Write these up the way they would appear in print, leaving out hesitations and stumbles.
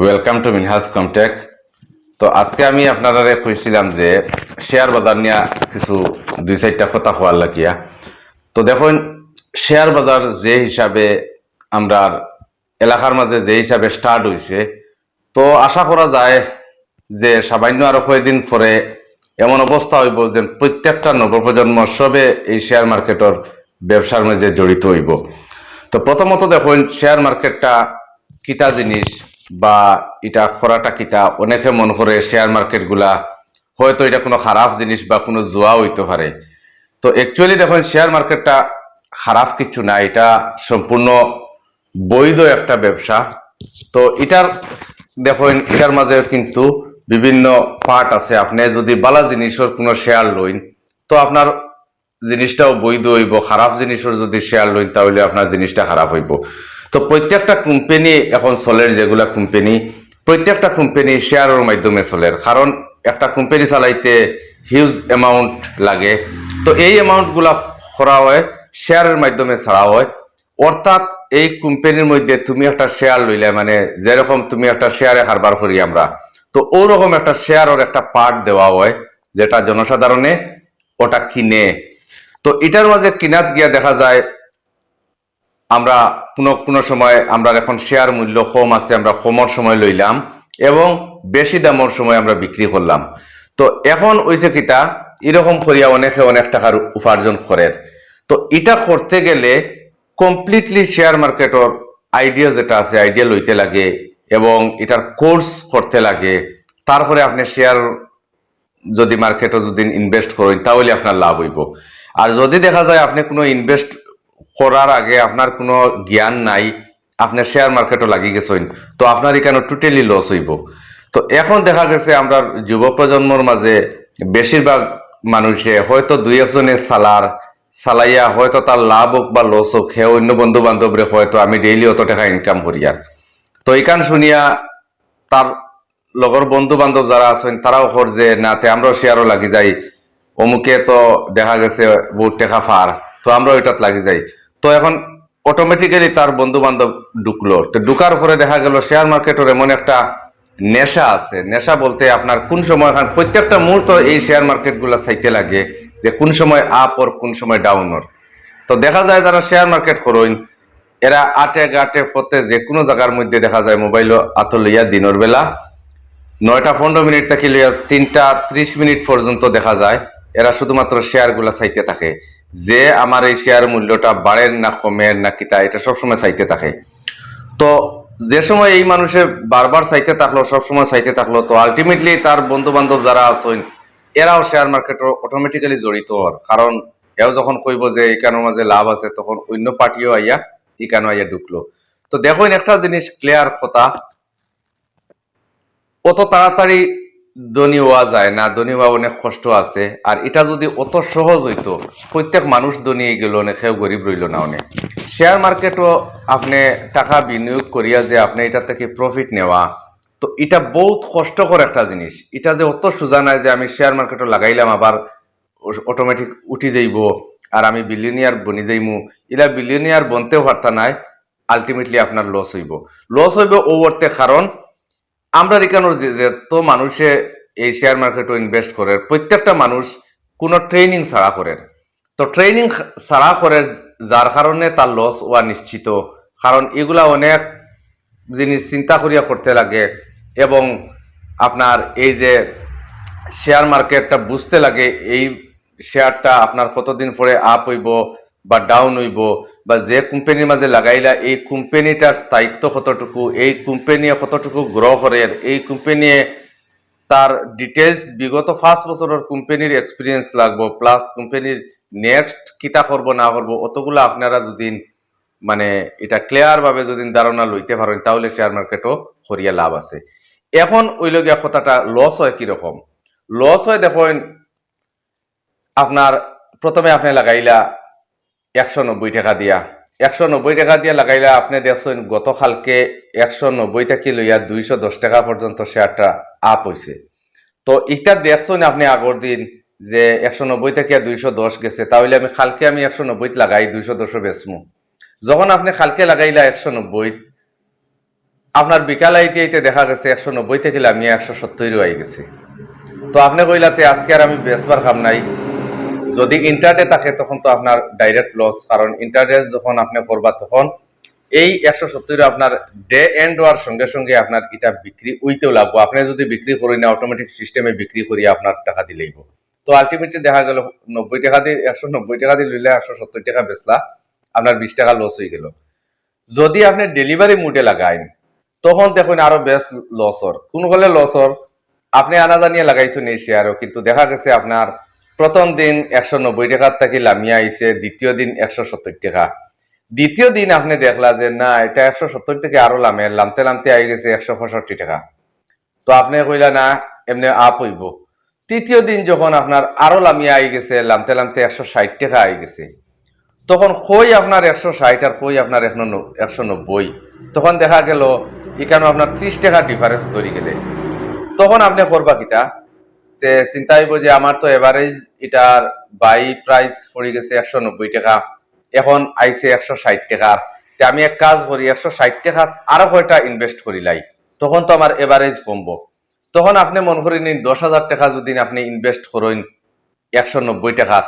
Welcome to Minhaj কমটেক। তো আজকে আমি আপনারা কইছিলাম যে শেয়ার বাজার নিয়ে কিছু দুই চারটা কথা হওয়ার লাগিয়া। তো দেখুন, শেয়ার বাজার যে হিসাবে আমরা এলাকার মাঝে যে হিসাবে স্টার্ট হয়েছে, তো আশা করা যায় যে সামান্য আরো কয়েকদিন পরে এমন অবস্থা হইব যে প্রত্যেকটা নবপ্রজন্ম সবে এই শেয়ার মার্কেটের ব্যবসার মাঝে জড়িত হইব। তো প্রথমত দেখুন, শেয়ার মার্কেটটা কিটা জিনিস বা এটা করাটা কিটা। অনেকে মনে করে শেয়ার মার্কেট গুলা হয়তো এটা কোনো খারাপ জিনিস বা কোনো জুয়া হইতে পারে। তো অ্যাকচুয়ালি দেখুন, শেয়ার মার্কেটটা খারাপ কিছু না, এটা সম্পূর্ণ বৈধ একটা ব্যবসা। তো এটার দেখুন, এটার মাঝে কিন্তু বিভিন্ন পার্ট আছে। আপনি যদি বালা জিনিসের কোনো শেয়ার লইন, তো আপনার জিনিসটাও বৈধ হইব। খারাপ জিনিসের যদি শেয়ার লইন, তাহলে আপনার জিনিসটা খারাপ হইব। তো প্রত্যেকটা কোম্পানি এখন চলের, যেগুলা কোম্পানি, প্রত্যেকটা কোম্পানি শেয়ারের মাধ্যমে চলের। কারণ একটা কোম্পানি চালাইতে হিউজ অ্যামাউন্ট লাগে। তো এই অ্যামাউন্ট গুলা করা হয় শেয়ারের মাধ্যমে ছাড়া হয়। অর্থাৎ এই কোম্পানির মধ্যে তুমি একটা শেয়ার লইলে, মানে যেরকম তুমি একটা শেয়ারে কারবার করি আমরা, তো ওরকম একটা শেয়ারের একটা পার্ট দেওয়া হয়, যেটা জনসাধারণে ওটা কিনে। তো এটার মাঝে কিনাত গিয়া দেখা যায় আমরা কোনো কোনো সময় আমরা এখন শেয়ার মূল্য কম আছে, আমরা কমর সময় লইলাম এবং বেশি দামের সময় আমরা বিক্রি করলাম। তো এখন হইছে কিটা, এরকম করিয়া অনেকে অনেক টাকার উপার্জন করে। তো এটা করতে গেলে কমপ্লিটলি শেয়ার মার্কেটের আইডিয়া যেটা আছে, আইডিয়া লইতে লাগে এবং এটার কোর্স করতে লাগে। তারপরে আপনি শেয়ার যদি মার্কেটে যদি ইনভেস্ট করেন, তাহলে আপনার লাভ হইব। আর যদি দেখা যায় আপনি কোনো ইনভেস্ট করার আগে আপনার কোনো জ্ঞান নাই, আপনি শেয়ার মার্কেটে লাগিয়ে গেছেন, তো আপনার এখানে টোটালি লস হইব। তো এখন দেখা গেছে আমরা যুব প্রজন্মর মাঝে বেশিরভাগ মানুষে হয়তো দুই একজনের সালাইয়া হয়তো তার লাভ হোক বা লস হোক, হে অন্য বন্ধু বান্ধবরে হয়তো আমি ডেইলি অত টাকা ইনকাম করি। আর তো এইখান শুনিয়া তার লগর বন্ধু বান্ধব যারা আছেন, তারাও কর যে নাতে আমরাও শেয়ারও লাগি যাই, অমুকে তো দেখা গেছে বহুত টাকা ফার, তো আমরা ওইটাত লাগি যাই। তো এখন অটোমেটিক্যালি তার বন্ধু বান্ধব ঢুকলো। তো ঢুকার পরে দেখা গেল শেয়ার মার্কেটের এমন একটা নেশা আছে। নেশা বলতে আপনার কোন সময়, প্রত্যেকটা মুহূর্ত এই শেয়ার মার্কেট গুলা চাইতে লাগে যে কোন সময় আপ ওর কোন সময় ডাউন ওর। তো দেখা যায় যারা শেয়ার মার্কেট করেন, এরা আটে গাটে ফতে যে কোনো জায়গার মধ্যে দেখা যায় মোবাইল আত লইয়া দিনের বেলা 9টা 15 মিনিট থেকে লইয়া 3টা 30 মিনিট পর্যন্ত দেখা যায় এরা শুধুমাত্র শেয়ার গুলা চাইতে থাকে, যে আমার এই শেয়ার মূল্যটা বাড়ের না কমের না কিতা, এটা সবসময় চাইতে থাকে। তো যে সময় এই মানুষে বারবার চাইতে থাকলো, সবসময় চাইতে থাকলো, তো আলটিমেটলি তার বন্ধু বান্ধব যারা আছেন, এরাও শেয়ার মার্কেট অটোমেটিক্যালি জড়িত হওয়ার। কারণ এও যখন কইব যে এখানের মাঝে লাভ আছে, তখন অন্য পার্টিও আইয়া এখানে আইয়া ঢুকলো। তো দেখুন, একটা জিনিস ক্লিয়ার কথা, অত তাড়াতাড়ি ধনী হওয়া যায় না, ধনী হওয়া অনেক কষ্ট আছে। আর এটা যদি অত সহজ হইতো, প্রত্যেক মানুষ ধনী গেল, অনেক কেউ গরিব রইল না। অনেক শেয়ার মার্কেটও আপনি টাকা বিনিয়োগ করিয়া যে আপনি এটা থেকে প্রফিট নেওয়া, তো এটা বহুত কষ্টকর একটা জিনিস। এটা যে অত সোজা নাই যে আমি শেয়ার মার্কেটে লাগাইলাম আবার অটোমেটিক উঠি যাইব আর আমি বিলিয়নিয়ার বনি যাইমু। এটা বিলিয়নিয়ার বনতেও পারতা নাই। আলটিমেটলি আপনার লস হইব। লস হইব ও অর্থে, কারণ আমরা এখানে তো মানুষে এই শেয়ার মার্কেটে ইনভেস্ট করে, প্রত্যেকটা মানুষ কোনো ট্রেনিং ছাড়া করে। তো ট্রেনিং ছাড়া করে, যার কারণে তার লস হওয়া নিশ্চিত। কারণ এগুলা অনেক জিনিস চিন্তা করিয়া করতে লাগে এবং আপনার এই যে শেয়ার মার্কেটটা বুঝতে লাগে, এই শেয়ারটা আপনার কতদিন পরে আপ হইব বা ডাউন হইব, বা যে কোম্পানির মাঝে লাগাইলা এই কোম্পানিটার স্থায়িত্ব কতটুকু, এই কোম্পানি কতটুকু গ্রো করে, এই কোম্পানি তার ডিটেলস বিগত 5 বছরের কোম্পানির এক্সপিরিয়েন্স লাগবো, প্লাস কোম্পানির নেক্সট কিতা করবো না করবো, অতগুলো আপনারা যদি মানে এটা ক্লিয়ার ভাবে যদি ধারণা লইতে পারেন, তাহলে শেয়ার মার্কেটও করিয়া লাভ আছে। এখন ওই লগিয়া কথাটা লস হয় কিরকম। লস হয় দেখেন, আপনার প্রথমে আপনি লাগাইলা 190 টাকা দিয়া, 190 টাকা দিয়া লাগাইলা, আপনি দেখছেন গতকালকে 190 থেকে লইয়া 210 টাকা পর্যন্ত শেয়ারটা আপ হয়েছে। তো এটা দেখছেন আপনি আগর দিন যে 190 থেকে 210 গেছে, তাহলে আমি কালকে আমি 190 লাগাই 210 বেচমু। যখন আপনি কালকে লাগাইলা 190, আপনার বিকাল আইতে দেখা গেছে 190 থেকে লামিয়া 170 হয়ে গেছে। তো আপনি কইলাতে আজকে আর আমি বেসবার খাম নাই, যদি ইন্টারডে থাকে তখন তো আপনার ডাইরেক্ট লস, কারণ ইন্টারডে যখন আপনি করবা তখন এই 170 আপনার ডে এন্ড হওয়ার সঙ্গে সঙ্গে আপনার এটা বিক্রি উইতেও লাগবো। আপনি যদি বিক্রি করি না অটোমেটিক সিস্টেমে বিক্রি করি আপনার টাকা দিলেইব। তো আলটিমেটলি দেখা গেল 90 টাকা দিয়ে 190 টাকা দিয়ে লইলে 170 টাকা বেচলা, আপনার 20 টাকা লস হয়ে গেল। যদি আপনি ডেলিভারি মুডে লাগাইন তখন দেখুন আরো বেশ লসর, কোন হলে লসর আপনি আনা জানিয়ে লাগাইছেন এই শেয়ারও, কিন্তু দেখা গেছে আপনার প্রথম দিন 190 টাকার থেকে লামিয়া আইছে, দ্বিতীয় দিন 170 টাকা, দ্বিতীয় দিন আপনি দেখলা যে না এটা 170 থেকে আরো লামতে লামতে আই গেছে 165 টাকা। তো আপনি কইলা না এমনি আপ হইব। তৃতীয় দিন যখন আপনার আরো লামিয়া আই গেছে, লামতে লামতে 160 টাকা আই গেছে, তখন কই আপনার 160 আর কই আপনার 190, তখন দেখা গেল এখানে আপনার 30 টাকা ডিফারেন্স ধরে গেলে তখন আপনি করবা কিতা, তে চিন্তা হইব যে আমার তো এভারেজ এটার বাই প্রাইস পড়ে গেছে 190 টাকা, এখন আইছে 160 টাকা, আমি এক কাজ করি 160 টাকা আরো কয়টা ইনভেস্ট করিলাই, তখন তো আমার এভারেজ কমবো। তখন আপনি মনে করি নিন 10,000 টাকা যদি আপনি ইনভেস্ট করেন 190 টাকা,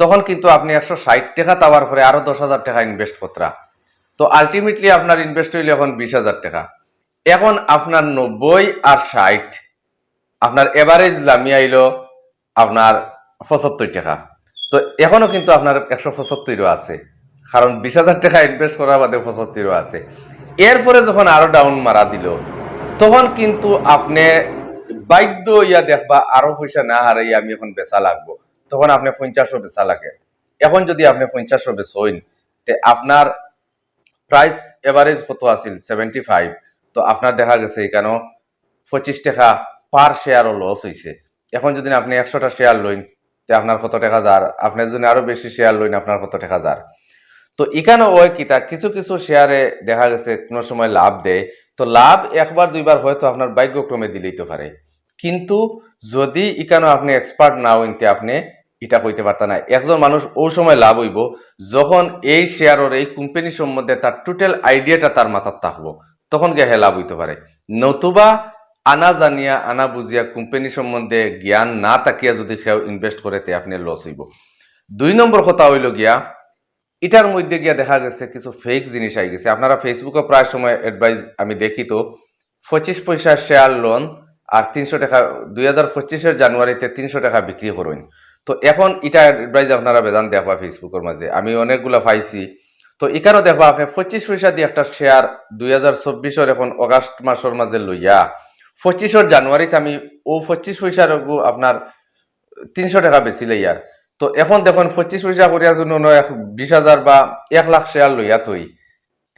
তখন কিন্তু আপনি 160 টাকা পাওয়ার পরে আরো 10,000 টাকা ইনভেস্ট করতরা। তো আলটিমেটলি আপনার ইনভেস্ট হইলে এখন 20,000 টাকা। এখন আপনার 90 আর 60 আপনার এভারেজ লামিয়ে আইলো আপনার 75 টাকা। তো এখনো কিন্তু আপনার 175 আছে, কারণ 20,000 টাকা ইনভেস্ট করার বাদে 75 আছে। এরপরে যখন আরো ডাউন মারা দিল তখন কিন্তু আপনি বাধ্য ইয়া দেখবা আরো পয়সা না হারাই আমি এখন বেচা লাগবো, তখন আপনি 50 বেচা লাগে। এখন যদি আপনি 50 বেচইন তে আপনার প্রাইস এভারেজ কত আছিল 75, তো আপনার দেখা গেছে এখানে 25 টাকা পার শেয়ারও লস হয়েছে। এখন যদি আপনি 100টা শেয়ার লইন তে আপনার কত টাকা যার, আপনি যদি আরো বেশি শেয়ার লইন আপনার কত টাকা যার। তো এখানে ওই কিতা কিছু কিছু শেয়ারে দেখা গেছে কোনো সময় লাভ দেয়, তো লাভ একবার দুইবার হয়তো আপনার ভাগ্যক্রমে দিলেইতে পারে, কিন্তু যদি এখানে আপনি এক্সপার্ট না হইতে আপনি এটা কইতে পারতা না। একজন মানুষ ওই সময় লাভ হইব যখন এই শেয়ারের এই কোম্পানি সম্বন্ধে তার টোটাল আইডিয়াটা তার মাথার থাকবো, তখন গিয়ে হে লাভ হইতে পারে। নতুবা আনা জানিয়া আনা বুঝিয়া কোম্পানি সম্বন্ধে জ্ঞান না তাকিয়া যদি সেও ইনভেস্ট করে তে আপনি লস হইব। 2 নম্বর কথা হইল গিয়া এটার মধ্যে গিয়া দেখা গেছে কিছু ফেক জিনিস আই গেছে। আপনারা ফেসবুকে প্রায় সময় অ্যাডভাইস আমি দেখি তো 25 পয়সা শেয়ার লোন আর 300 টাকা 2025 জানুয়ারিতে 300 টাকা বিক্রি করুন। তো এখন এটা অ্যাডভাইস আপনারা বেজান দেখবা ফেসবুকের মাঝে, আমি অনেকগুলা পাইছি। তো এখানেও দেখবা আপনি 25 পয়সা দিয়ে একটা শেয়ার 2024 এখন অগাস্ট মাসের মাঝে লইয়া 25 জানুয়ারিতে আমি ও 25 পয়সার আপনার 300 টাকা বেশি লইয়ার। তো এখন দেখুন 25 পয়সা করিয়া জন্য 20,000 বা 1 লাখ শেয়ার লইয়া তুই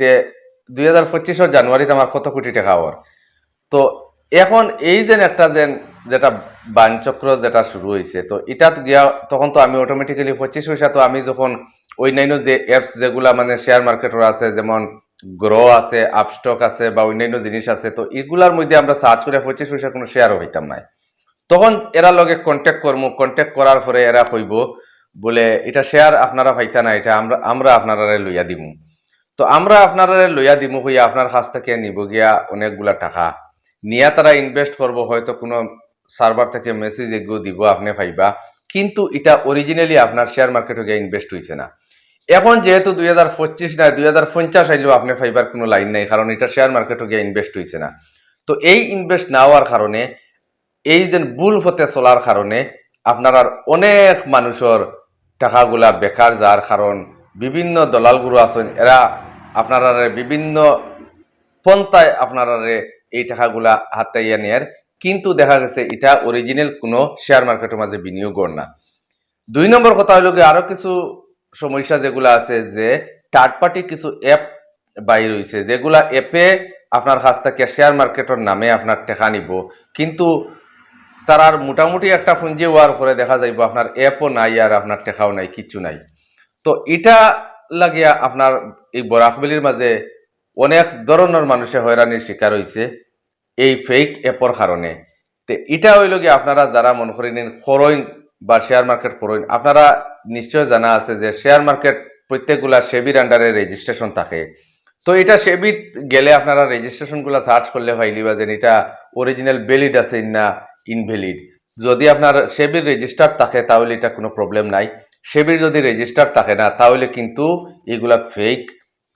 তে 2025 জানুয়ারিতে আমার কত কোটি টাকা হওয়ার। তো এখন এই যে একটা যেটা বানচক্র যেটা শুরু হয়েছে, তো এটাত গিয়া তখন তো আমি অটোমেটিক্যালি 25 পয়সা, তো আমি যখন অন্যান্য যে অ্যাপস যেগুলা মানে শেয়ার মার্কেটের আছে যেমন গ্রো আছে, আপস্টক আছে বা অন্যান্য জিনিস আছে, তো এগুলার মধ্যে আমরা সার্চ করে 25 পয়সা কোনো শেয়ারও হইতাম না। তখন এরা লগে কন্ট্যাক্ট করবো, কন্ট্যাক্ট করার পরে এরা কইব বলে এটা শেয়ার আপনারা পাইতা না, এটা আমরা আপনারা লইয়া দিমু। তো আমরা আপনারা লইয়া দিমু হইয়া আপনার কাছ থেকে নিব গিয়া অনেকগুলা টাকা নিয়া তারা ইনভেস্ট করব, হয়তো কোনো সার্ভার থেকে মেসেজ এগুলো দিব আপনি পাইবা, কিন্তু এটা অরিজিনালি আপনার শেয়ার মার্কেটে গিয়ে ইনভেস্ট হইছে না। এখন যেহেতু 2025 না 2050 আইলেও আপনি ফাইবার কোনো লাইন নাই, কারণ এটা শেয়ার মার্কেটে গিয়ে ইনভেস্ট হইছে না। তো এই ইনভেস্ট না হওয়ার কারণে এই যে ভুল হতে চলার কারণে আপনার আর অনেক মানুষের টাকাগুলা বেকার যার কারণ বিভিন্ন দলালগুলো আছেন, এরা আপনারা বিভিন্ন পন্থায় আপনারা এই টাকাগুলা হাতাইয়া নেয়ার, কিন্তু দেখা গেছে এটা অরিজিনাল কোনো শেয়ার মার্কেটের মাঝে বিনিয়োগ না। 2 নম্বর কথা হলো কি আরো কিছু সমস্যা যেগুলো আছে যে থার্ড পার্টি কিছু অ্যাপ বাইর হইছে, যেগুলা অ্যাপে আপনার কাছ থেকে শেয়ার মার্কেটের নামে আপনার টাকা নিব, কিন্তু তার মোটামুটি একটা পুঁজি হওয়ার পরে দেখা যাইব আপনার অ্যাপও নাই আর আপনার টাকাও নাই, কিচ্ছু নাই। তো এটা লাগিয়া আপনার এই বরাকবেলির মাঝে অনেক ধরনের মানুষে হয়রানির শিকার হয়েছে এই ফেক অ্যাপর কারণে। তো এটা হইল গিয়ে আপনারা যারা মনে করেন ফরইন বা শেয়ার মার্কেট ফরইন, আপনারা নিশ্চয় জানা আছে যে শেয়ার মার্কেট প্রত্যেকগুলা সেবির আন্ডারে রেজিস্ট্রেশন থাকে। তো এটা সেবিত গেলে আপনারা রেজিস্ট্রেশনগুলো সার্চ করলে পাইলিবা যে এটা অরিজিনাল ভ্যালিড আছে না ইনভ্যালিড। যদি আপনার সেবির রেজিস্টার থাকে তাহলে এটা কোনো প্রবলেম নাই, সেবির যদি রেজিস্টার থাকে না তাহলে কিন্তু এগুলা ফেক।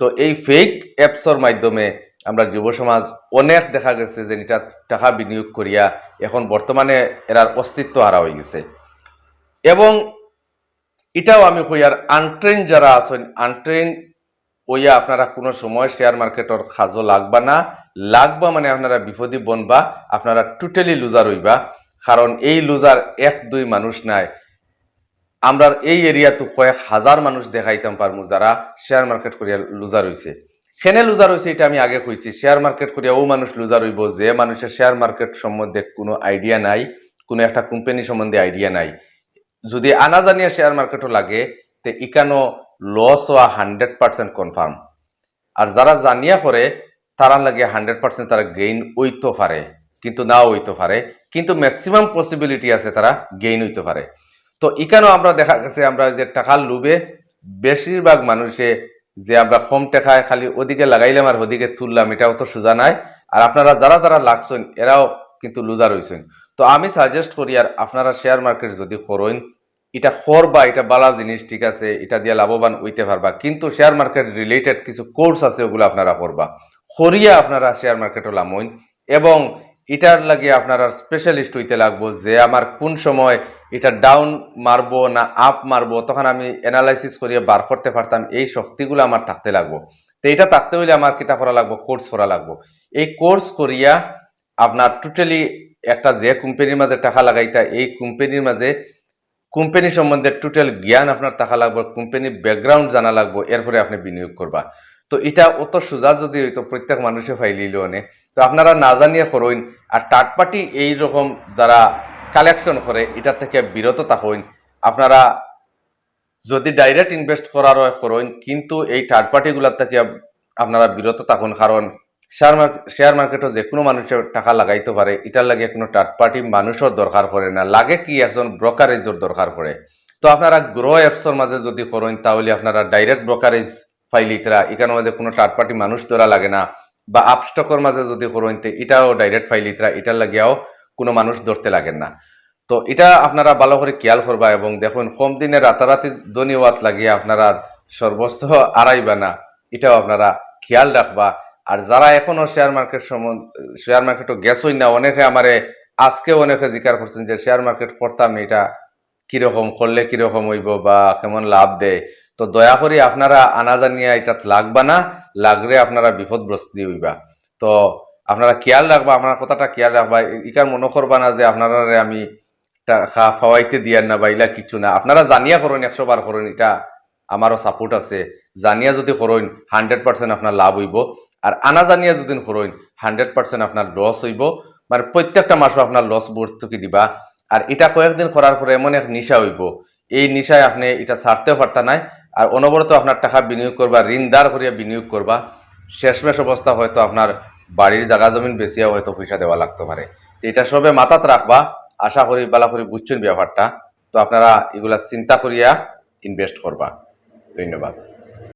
তো এই ফেক অ্যাপসের মাধ্যমে আমরা যুব সমাজ অনেক দেখা গেছে যে এটা টাকা বিনিয়োগ করিয়া এখন বর্তমানে এরার অস্তিত্ব হারা হয়ে গেছে। এবং এটাও আমি কই আর আনট্রেন যারা আছেন, আনট্রেন ওইয়া আপনারা কোনো সময় শেয়ার মার্কেটের খাজো লাগবা না, লাগবা মানে আপনারা বিপদী বনবা, আপনারা টোটালি লুজার হইবা। কারণ এই লুজার এক দুই মানুষ নাই, আমরা এই এরিয়াতে কয়েক হাজার মানুষ দেখাইতাম পারমু যারা শেয়ার মার্কেট করিয়া লুজার হইছে। কেনে লুজার হইছে এটা আমি আগে কইছি, শেয়ার মার্কেট করিয়া ও মানুষ লুজার হইব যে মানুষের শেয়ার মার্কেট সম্বন্ধে কোনো আইডিয়া নাই, কোনো একটা কোম্পানি সম্বন্ধে আইডিয়া নাই। যদি আনা জানিয়া শেয়ার মার্কেটও লাগে তে ইকানো লস হওয়া 100% কনফার্ম। আর যারা জানিয়া করে তারা লাগে 100% তারা গেইন হইতে পারে, কিন্তু নাও হইতে পারে, কিন্তু ম্যাক্সিমাম পসিবিলিটি আছে তারা গেইন হইতে পারে। তো এখানেও আমরা দেখা গেছে আমরা যে টাকার লোভে বেশিরভাগ মানুষে যে আমরা কম টাকায় খালি ওদিকে লাগাইলাম আর ওদিকে তুললাম, এটাও তো সোজা নাই। আর আপনারা যারা যারা লাগছেন এরাও কিন্তু লুজার হইছেন। তো আমি সাজেস্ট করি আর আপনারা শেয়ার মার্কেট যদি করেন এটা করবা, এটা বালা জিনিস, ঠিক আছে, এটা দিয়ে লাভবান হইতে পারবা, কিন্তু শেয়ার মার্কেট রিলেটেড কিছু কোর্স আছে ওগুলো আপনারা করবা, করিয়া আপনারা শেয়ার মার্কেটও লামইন। এবং এটার লাগে আপনারা স্পেশালিস্ট হইতে লাগবো যে আমার কোন সময় এটা ডাউন মারবো না আপ মারবো, তখন আমি অ্যানালাইসিস করিয়া বার করতে পারতাম, এই শক্তিগুলো আমার থাকতে লাগবো। তো এটা থাকতে হইলে আমার কিতা করা লাগবো, কোর্স করা লাগবো। এই কোর্স করিয়া আপনার টোটালি একটা যে কোম্পানির মাঝে টাকা লাগাইতা এই কোম্পানির মাঝে কোম্পানি সম্বন্ধে টোটাল জ্ঞান আপনার থাকা লাগবে, কোম্পানির ব্যাকগ্রাউন্ড জানা লাগবে, এরপরে আপনি বিনিয়োগ করবা। তো এটা অত সোজা যদি হইতো প্রত্যেক মানুষে ফাইলিল অনেক, তো আপনারা না জানিয়ে করইন। আর থার্ড পার্টি এইরকম যারা কালেকশন করে এটা থেকে বিরত থাকুন। আপনারা যদি ডাইরেক্ট ইনভেস্ট করার হয় করইন, কিন্তু এই থার্ড পার্টিগুলার থেকে আপনারা বিরত থাকুন। কারণ শেয়ার মার্কেটও যে কোনো মানুষের টাকা লাগাইতে পারে, এটার লাগে কোনো থার্ড পার্টি মানুষের দরকার পড়ে না, লাগে কি একজন ব্রোকারেজের দরকার পড়ে। তো আপনারা গ্রো অ্যাপসের মাঝে যদি করেন তাহলে আপনারা ডাইরেক্ট ব্রোকারেজ ফাইলিতরা, এখানের মাঝে কোনো থার্ড পার্টি মানুষ ধরা লাগে না। বা আপস্টকের মাঝে যদি করেন তো এটাও ডাইরেক্ট ফাইলিতরা, এটার লাগিয়াও কোনো মানুষ ধরতে লাগে না। তো এটা আপনারা ভালো করে খেয়াল করবা এবং দেখুন কম দিনে রাতারাতি ধনীওয়াত লাগিয়ে আপনারা সর্বস্ব আড়াইবা না, এটাও আপনারা খেয়াল রাখবা। আর যারা এখনো শেয়ার মার্কেটও গেছই না, অনেকে আমারে আজকে অনেকে জিজ্ঞাসা করছেন যে শেয়ার মার্কেট করতাম এটা কিরকম করলে কিরকম হইব বা কেমন লাভ দেয়। তো দয়া করে আপনারা আনা জানিয়া এটা লাগবা না, লাগলে আপনারা বিপদগ্রস্ত হইবা। তো আপনারা খেয়াল রাখবা, আপনার কথাটা খেয়াল রাখবা, ইকার মনে করবা না যে আপনারা আমি টাকা খাওয়াইতে দিয়ার না বা ইলা কিছু না। আপনারা জানিয়া করুন, 100 বার করুন, এটা আমারও সাপোর্ট আছে। জানিয়া যদি করুন 100% আপনার লাভ হইব। আর আনা জানিয়া যদি করুন 100% আপনার লস হইব, মানে প্রত্যেকটা মাসও আপনার লস ভর্তুকি দিবা। আর এটা কয়েকদিন করার পরে এমন এক নিশা হইব, এই নিশায় আপনি এটা ছাড়তেও পারতা নাই। আর অনবরত আপনার টাকা বিনিয়োগ করবা, ঋণদার করিয়া বিনিয়োগ করবা, শেষমেশ অবস্থা হয়তো আপনার বাড়ির জায়গা জমিন বেশিয়া হয়তো পয়সা দেওয়া লাগতে পারে। তো এটা সবে মাথাত রাখবা, আশা করি বালা করে বুঝছেন ব্যাপারটা। তো আপনারা এগুলা চিন্তা করিয়া ইনভেস্ট করবা। ধন্যবাদ।